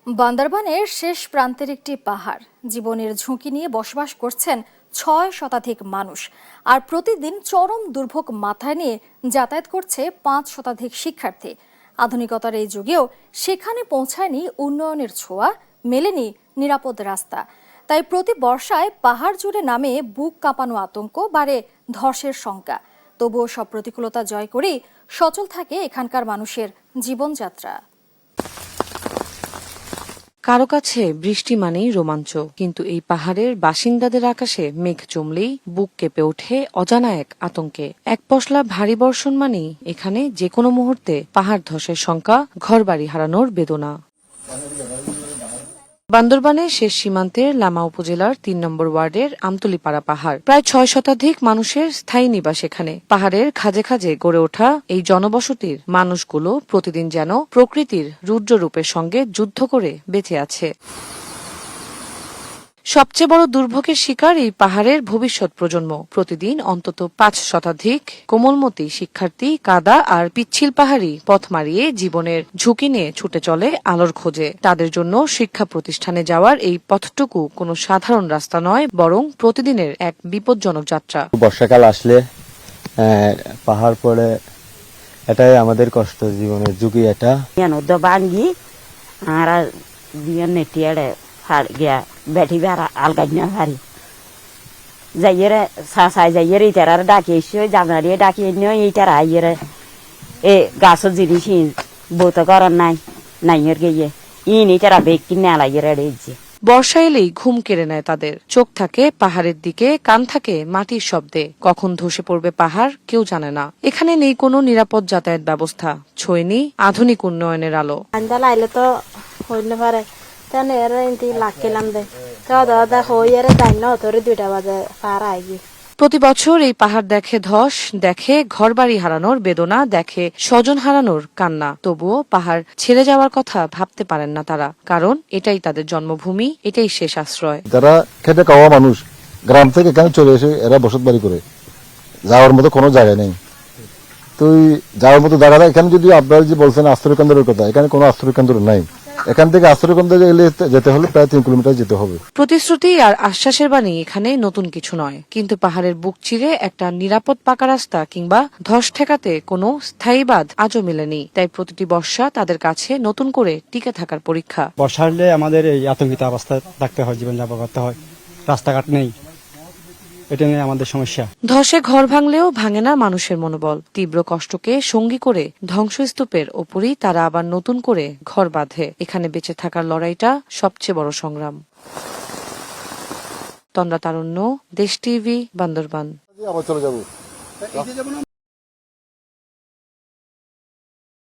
বান্দরবানের শেষ প্রান্তের একটি পাহাড় জীবনের ঝুঁকি নিয়ে বসবাস করছেন ৬ শতাধিক মানুষ। আর প্রতিদিন চরম দুর্ভোগ মাথায় নিয়ে যাতায়াত করছে ৫ শতাধিক শিক্ষার্থী। আধুনিকতার এই যুগেও সেখানে পৌঁছায়নি উন্নয়নের ছোঁয়া, মেলেনি নিরাপদ রাস্তা। তাই প্রতি বর্ষায় পাহাড় জুড়ে নামে বুক কাঁপানো আতঙ্ক, বাড়ে ধসের শঙ্কা। তবুও সব প্রতিকূলতা জয় করেই সচল থাকে এখানকার মানুষের জীবনযাত্রা। কারো কাছে বৃষ্টি মানেই রোমাঞ্চ, কিন্তু এই পাহাড়ের বাসিন্দাদের আকাশে মেঘ জমলেই বুক কেঁপে ওঠে অজানা এক আতঙ্কে। এক পশলা ভারী বর্ষণ মানেই এখানে যে কোনো মুহূর্তে পাহাড় ধসের শঙ্কা, ঘরবাড়ি হারানোর বেদনা। বান্দরবানের শেষ সীমান্তের লামা উপজেলার ৩ নম্বর ওয়ার্ডের আমতলীপাড়া পাহাড়। প্রায় ৬ শতাধিক মানুষের স্থায়ী নিবাস এখানে। পাহাড়ের খাঁজে খাঁজে গড়ে ওঠা এই জনবসতির মানুষগুলো প্রতিদিন যেন প্রকৃতির রুদ্র রূপের সঙ্গে যুদ্ধ করে বেঁচে আছে। সবচেয়ে বড় দুর্ভোগের শিকার এই পাহাড়ের ভবিষ্যৎ প্রজন্ম। প্রতিদিন অন্তত ৫ শতাধিক কোমলমতি শিক্ষার্থী কাদা আর পিচ্ছিল পাহাড়ি পথ মারিয়ে জীবনের ঝুঁকি নিয়ে ছুটে চলে আলোর খোঁজে। তাদের জন্য শিক্ষা প্রতিষ্ঠানে যাওয়ার এই পথটুকু কোনো সাধারণ রাস্তা নয়, বরং প্রতিদিনের এক বিপজ্জনক যাত্রা। বর্ষাকাল আসলে পাহাড় পড়ে, এটাই আমাদের কষ্ট, জীবনের ঝুঁকি এটা। বাঙ্গি আর নেটিয়াড়ে ফাড় গিয়া বেঠি বেড়া আলগাই না হারি যাইয়েরে সাই যাইয়ের ইটার ডাকিয়েছে জামনারিয়ে ডাকিয়ে নিয়ে ইটার আইয়েরে এ গাছের জিনিস বৌত করার নাইয়ের গিয়ে ইন ইটারা বেগ কিনে আলাইয়ের এড়েছে। বর্ষা এলেই ঘুম কেড়ে নেয় তাদের। চোখ থাকে পাহাড়ের দিকে, কান থাকে মাটির শব্দে। কখন ধসে পড়বে পাহাড় কেউ জানে না। এখানে নেই কোনো নিরাপদ যাতায়াত ব্যবস্থা, ছোঁয়নি আধুনিক উন্নয়নের আলো। আন্দাল আইলে তো হইলে পারে তেন এর ইন্তি লাকিলাম দে তো হই এর তাইন তোরে ২টা বাজে পার আইগি। প্রতি বছর এই পাহাড় দেখে ধস, দেখে ঘরবাড়ি হারানোর বেদনা, দেখে স্বজন হারানোর কান্না। তবুও পাহাড় ছেড়ে যাওয়ার কথা ভাবতে পারেন না তারা, কারণ এটাই তাদের জন্মভূমি, এটাই শেষ আশ্রয়। যারা খেটে খাওয়া মানুষ গ্রাম থেকে এখানে চলে এসে এরা বসত বাড়ি করে, যাওয়ার মতো কোনো জায়গা নেই। তো যাওয়ার মতো জায়গা, এখানে যদি আপনারা যে বলছেন আশ্রয় কেন্দ্রের কথা, এখানে কোনো আশ্রয় কেন্দ্র নাই। এখান থেকে আশ্রয় কেন্দ্রে যেতে হলে প্রায় ৩ কিলোমিটার যেতে হবে। প্রতিশ্রুতি আর আশ্বাসের বাণী এখানে নতুন কিছু নয়, কিন্তু পাহাড়ের বুক চিরে একটা নিরাপদ পাকা রাস্তা কিংবা ধস ঠেকাতে কোনো স্থায়ী বাঁধ আজও মেলেনি। তাই প্রতিটি বর্ষা তাদের কাছে নতুন করে টিকে থাকার পরীক্ষা। বর্ষা হলে আমাদের এই আতঙ্কিত অবস্থায় থাকতে হয়, জীবনযাপন করতে হয়, রাস্তাঘাট নেই, এটা নিয়ে আমাদের সমস্যা। ধসে ঘর ভাঙলেও ভাঙে না মানুষের মনোবল। তীব্র কষ্টকে সঙ্গী করে ধ্বংসস্তূপের ওপরই তারা আবার নতুন করে ঘর বাঁধে। এখানে বেঁচে থাকার লড়াইটা সবচেয়ে বড় সংগ্রাম। তন্দ্রা তারুণ্য, দেশ টিভি, বান্দরবান।